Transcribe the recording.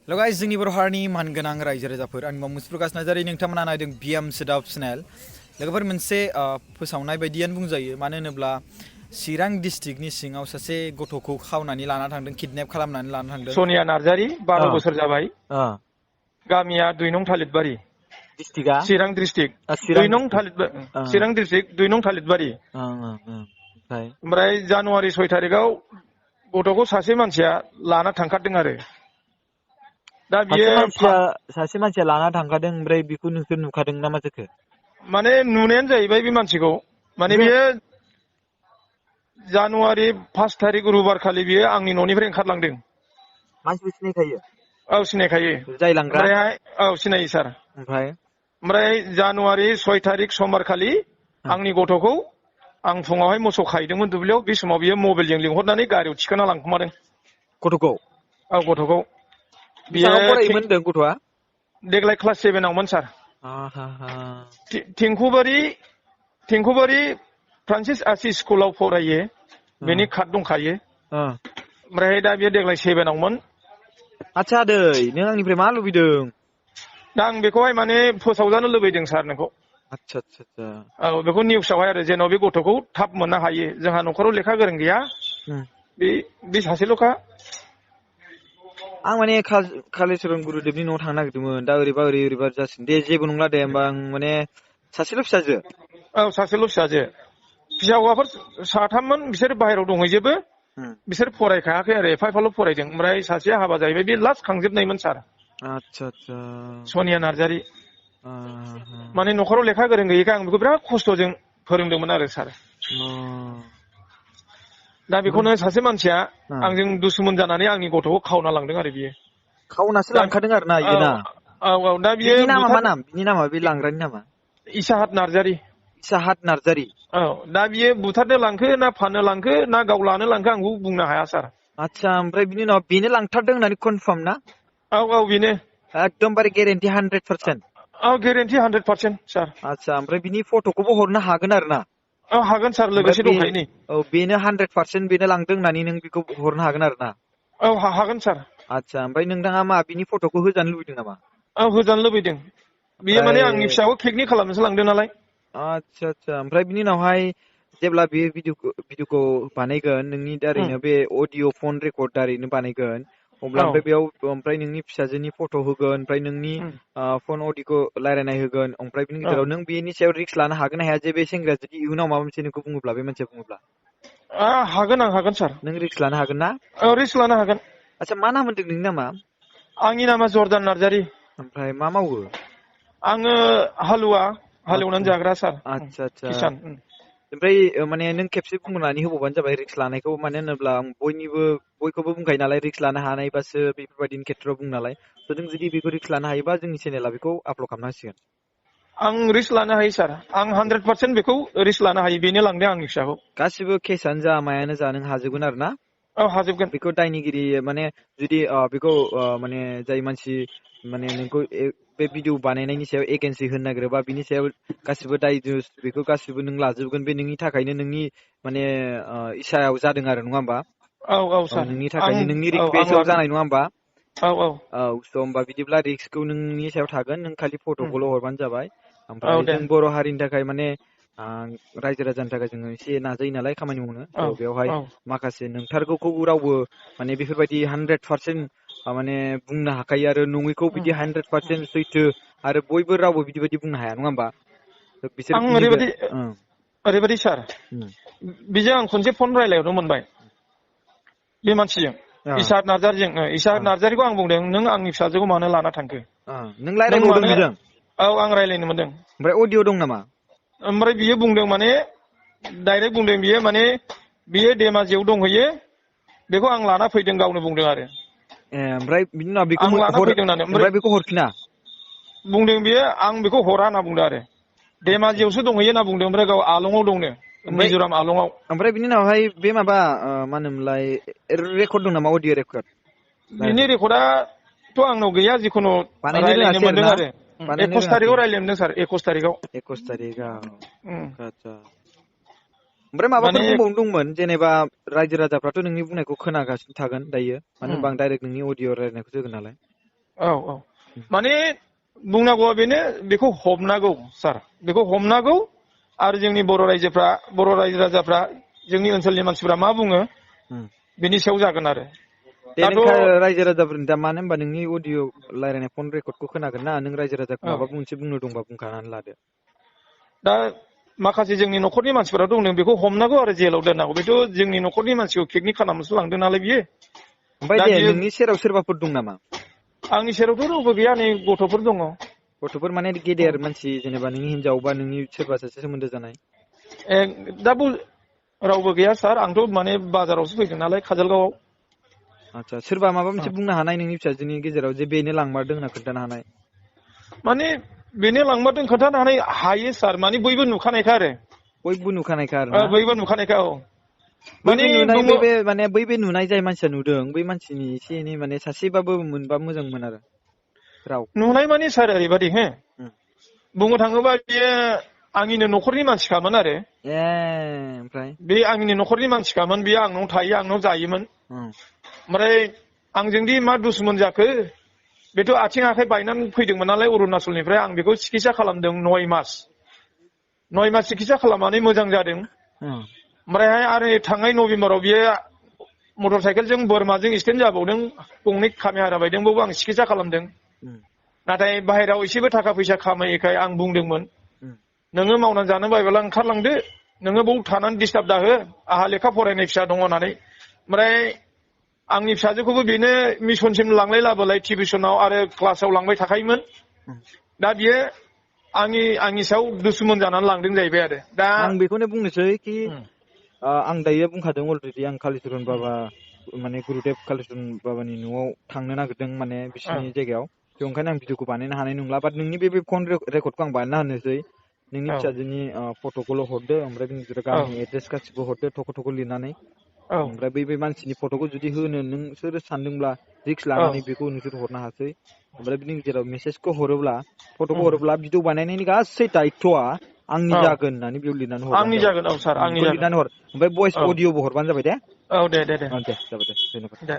लगाय जोंनि बर' हारिनि मानगोनां रायजो राजाफोर आंनि मुं मुसुप्रकाश नार्जारि नोंथांमोना नायदों बिएम सोदाब चेनेल लोगोफोर मोनसे फोसावनाय बायदियानो बुंजायो मानो होनोब्ला चिरां डिस्ट्रिक्टनि सिङाव सासे गथ'खौ खावनानै लाना थांदों किडनेप खालामनानै लाना थांदों सनिया नार्जारि 12 बोसोर जाबाय गामिया 2 नं थालिरबारि डिस्ट्रिक्टआ चिरां डिस्ट्रिक्ट 2 नं थालिरबारि चिरां डिस्ट्रिक्ट 2 नं थालिरबारि ओमफ्राय जानुवारि 6 तारिखआव गथ'खौ सासे मानसिया लाना थांखादों आरो दा बियो सासे मानसिया लाना थांखादों ओमफ्राय बेखौ नोंसोर नुखादों ना मा जाखो माने नुनायानो जाहैबाय बे मानसिखौ माने बियो जानुवारि 5 तारिख रबिबार खालि बियो आंनि न'निफ्राय ओंखारलांदों मानसिखौ सिनायखायो औ सिनायखायो जाय लांग्रा ओमफ्राय औ सिनायो सार ओमफ्राय जानुवारि 6 तारिख समबार खालि आंनि गथ'खौ आं फुङावहाय मोसौ खाहैदोंमोन दुब्लियाव बे समाव बियो मबाइलजों लिंहरनानै गारियाव थिखांना लांखुमादों गथ'खौ औ गथ'खौ बियो फरायोमोन होनदों गथ'आ देग्लाय क्लास 7 आवमोन सार टेंखुबारि फ्रान्सिस आसि स्कुलाव फरायो बेनि कार्ड दंखायो ओमफ्राय दा बियो देग्लाय 7 आवमोन आच्छा आदै नों आंनिफ्राय मा लुबैदों दा आं बेखौहाय माने फोसावजानो लुबैदों सार नोंखौ आच्छा औ बेखौ निउसावहाय आरो जेन' बे गथ'खौ थाब मोननो हायो जोंहा न'खराव लेखा गोरों गैया बे सासेल'खा आं माने कालिचरन गुरुदेबनि न'आव थांनो नागिरदोंमोन दा ओरैबा जासिगोन दे जेबो नंला दे होमबा आं माने सासेल' फिसाजो औ सासेल' फिसाजो फिसा हौवाफोर 3मोन बिसोर बाहेरायाव दंहैजोबो बिसोर फरायखायाखै आरो एफा फरायदों ओमफ्राय सासेया हाबा जाहैबाय बे लास्ट खांजोबनायमोन सार आच्छा सनिया नार्जारि माने न'खराव लेखा गोरों गैयैखाय आं बेखौ बिराद खस्थ'जों फोरोंदोंमोन आरो सार दा बेखौनो सासे मानसिया आंजों दुसुमोन जानानै आंनि गथ'खौ खावना लांदों आरो बियो खावनासो लांखादों आरो ना बियो ना औ दा बियो बिनि नामा मा नाम बिनि नामा बे लांग्रानि नामा इसाहात नार्जारि औ दा बियो बुथारनो लांखो ना फाननो लांखो ना गाव लानो लांखो आं बुंनो हाया सार आच्छा ओमफ्राय बिनि उनाव बेनो लांथारदों होननानै कनफार्म ना औ बेनो एकदमबारे गेरेन्टि 100% औ गेरेन्टि 100% सार आच्छा ओमफ्राय बिनि फट'खौबो हरनो हागोन आरो ना औ हागोन सार लोगोसे दंखायो नै औ बेनो 100% बेनो लांदों होननानै नों बेखौ हरनो हागोन आरो ना औ हागोन सार आच्छा ओमफ्राय नोंथाङा मा बिनि फट'खौ होजानो लुबैदों नामा औ होजानो लुबैदों बियो माने आंनि फिसाखौ पिकनिक खालामनोसो लांदों नालाय आच्छा ओमफ्राय बिनि उनावहाय जेब्ला बे भिडिअखौ बानायगोन नोंनि दारैनो बे अडिअ फन रेकर्ड दारैनो बानायगोन अब्ला ओमफ्राय बेयाव ओमफ्राय नोंनि फिसाजोनि फट' होगोन ओमफ्राय नोंनि फन अडिअखौ रायलायनाय होगोन ओमफ्राय बिनि गेजेराव नों बेनि सायाव रिक्स लानो हागोन ना हाया जे बे सेंग्राया जुदि इयुनाव माबा मोनसे नोंखौ बुङोब्ला बे मानसिया बुङोब्ला हागोन आं हागोन सार नों रिक्स लानो हागोन ना औ रिक्स लानो हागोन आच्छा मा नाम होनदों नोंनि नामा आंनि नामा जर्दान नार्जारि ओमफ्राय मा मावो आङो हालेवनानै जाग्रा सार आच्छा किसान ओमफ्राय माने नों खेबसे बुंनानै होबावबानो जाबाय रिक्स लानायखौ मानो होनोब्ला आं बयखौबो बुंखायो नालाय रिक्स लानो हानायबासो बेफोरबायदिनि खेथ्रआव बुङो नालाय नों जुदि बेखौ रिक्स लानो हायोबा जोंनि चेनेला बेखौ आपलड खालामनांसिगोन आं रिक्स लानो हायो सार आं 100% बेखौ रिक्स लानो हायो बेनो लांदों आंनि फिसाखौ गासिबो केसानो जा मायानो जा नों हाजोबगोन आरो ना औ हाजोबगोन बेखौ दायनिगिरि माने जुदि बेखौ माने जाय मानसि माने नोंखौ बे भिडिअ बानायनायनि सायाव एगेन्सि होनो नागिरोबा बिनि सायाव गासिबो दाय बेखौ गासिबो नों लाजोबगोन बे नोंनि थाखायनो नोंनि माने इसायाव जादों आरो नङा होमबा औ सार नोंनि थाखायनो नोंनि रिक्वेस्टआव जानाय नङा होमबा औ स' होमबा बिदिब्ला रिक्सखौ नोंनि सायाव थागोन नों खालि फट'खौल' हरबानो जाबाय ओमफ्राय दे जों बर' हारिनि थाखाय माने रायजो राजानि थाखाय जोङो एसे नाजायो नालाय खामानि मावनो स' बेवहाय माखासे नोंथारगौखौ रावबो माने बेफोरबायदि 100% माने बुंनो हाखायो आरो नङैखौ बिदि 100% सैथो आरो बयबो रावबो बिदि बुंनो हाया नङा होमबा बिसोर आं ओरैबायदि सार बेजों आं खनसे फन रायलायहरनो मोनबाय बे मानसिजों इसाहात नार्जारिखौ आं बुंदों नों आंनि फिसाजोखौ मानो लाना थांखो नों रायलायबावदों बेजों औ आं रायलायनो मोनदों ओमफ्राय अडिअ दं नामा ओमफ्राय बियो बुंदों माने डाइरेक्ट बुंदों बियो माने बियो धेमाजियाव दंहैयो बेखौ आं लाना फैदों गावनो बुंदों आरो ओमफ्राय बिनि उनाव आं लाना फैदों होननानै ओमफ्राय बेखौ हरफिना बुंदों बियो आं बेखौ हरा होनना बुंदों आरो धेमाजियावसो दंहैयो होनना बुंदों ओमफ्राय गाव आलंआव दंनो मिज'राम आलंआव ओमफ्राय बिनि उनावहाय बे माबा मा होनोमोनलाय रेकर्ड दं नामा अडिअ रेकर्ड बिनि रेकर्डआथ' आंनाव गैया जिखुनु बानायनो रायलायनो रोङासै आरो मोनदों ना आरो बानायनो 21 रोङासै तारिखआव रायलायनो मोनदों सार 21 तारिखआव आच्छा ओमफ्राय माबाफोर माने बुंबावनो दंमोन जेनेबा रायजो राजाफ्राथ' नोंनि बुंनायखौ खोनागासिनो थागोन दायो मानो होनबा आं डाइरेक्ट नोंनि अडिअ रायलायनायखौ होगोन नालाय औ औ माने बुंनांगौआ बेनो बेखौ हमनांगौ सार बेखौ हमनांगौ आरो जोंनि बर' रायजो राजाफ्रा जोंनि ओनसोलनि मानसिफ्रा मा बुङो बेनि सायाव जागोन आरो दे दाथ' नों रायजो राजाफोरनि दा मानो होनबा नोंनि अडिअ रायलायनाय फन रेकर्डखौ खोनागोन ना नों रायजो राजाखौ माबा मोनसे बुंनो दंबा बुंखानानै लादो दा माखासे जोंनि न'खरनि मानसिफोरा दं बेखौ हमनांगौ आरो जेलाव दोननांगौ बेथ' जोंनि न'खरनि मानसिखौ पिकनिक खालामनोसो लांदों नालाय बियो ओमफ्राय दा दे बियो नोंनि सेराव सोरबाफोर दं नामा आंनि सेरावथ' रावबो गैया नै गथ'फोर दङ गथ'फोर माने गेदेर मानसि जेनेबा नोंनि हिनजाव बा नोंनि सोरबा सासे सोमोन्दो जानाय दा रावबो गैया सार आंथ' माने बाजारावसो फैदों नालाय काजलगावआव आदसा सोरबा माबा मोनसे बुंनो हानाय नोंनि फिसाजोनि गेजेराव जे बेनो लांमारदों होनना खोन्थानो हानाय माने बेनो लांमारदों खोन्थानो हायो सार माने बयबो नुखानायखा आरो बयबो नुखानायखा आरो ना बयबो नुखानायखा औ माने नुनाय बै नुनाय जाय मानसिया नुदों बै मानसिनि एसे एनै माने सासेबाबो मोनबा मोजांमोन आरो राव नुनाय माने सार ओरैबादि हो बुंनो थाङोबा बेयो आंनिनो न'खरनि मानसिखामोन आरो ओमफ्राय बे आंनि न'खरनि मानसिखामोन बेयो आंनाव थायो आंनाव जायोमोन ओमफ्राय आंजों दि मा दुसमन जाखो बेथ' आथिं आखाइ बायनानै फैदोंमोन नालाय अरुणाचलनिफ्राय आं बेखौ सिकित्सा खालामदों 9 मास सिकित्सा खालामनानै मोजां जादों ओमफ्रायहाय आरो थांनाय नभेम्बराव बियो मटर साइकेलजों बोरमाजों एक्सिडेन्ट जाबावदों गंनै खामि हारा बायदों बावबो आं सिकित्सा खालामदों नाथाय बाहेरायाव एसेबो थाखा फैसा खामायैखाय आं बुंदोंमोन नोङो मावनानै जानो बायोब्ला ओंखारलांदो नोङो बाव थानानै डिस्टार्ब दाहो आंहा लेखा फरायनाय फिसा दङ होननानै ओमफ्राय आंनि फिसाजोखौबो बेनो मिसनसिम लांलाय लाबोलाय टिउसनाव आरो क्लासाव लांबाय थाखायोमोन दा बियो आंनि सायाव दुसमन जानानै लांदों जाहैबाय आरो दा आं बेखौनो बुंनोसै कि आं दायो बुंखादों अलरेडि आं कालिचरन बाबा माने गुरुदेब कालिचरन बाबानि न'आव थांनो नागिरदों माने बिसिनि जायगायाव ओंखायनो आं भिडिअखौ बानायनो हानाय नंला बाट नोंनि बे फन रेकर्डखौ आं बानायना होनोसै नोंनि फिसाजोनि फट'खौल' हरदो ओमफ्राय गामिनि एड्रेस गासिबो हरदो थख' लिरनानै ओमफ्राय बै मानसिनि फट'खौ जुदि होनो नोंसोर सानदोंब्ला रिक्स लानानै बेखौ नोंसोर हरनो हासै ओमफ्राय बिनि गेजेराव मेसेजखौ हरोब्ला फट'खौ हरोब्ला भिडिअ बानायनायनि गासै दायथ'आ आंनि जागोन होननानै बेयाव लिरनानै आंनि जागोन औ सार आंनि जागोन लिरनानै हर ओमफ्राय भइस अडिअ'बो हरबानो जाबाय दे औ दे जाबाय दे धन्यबाद दे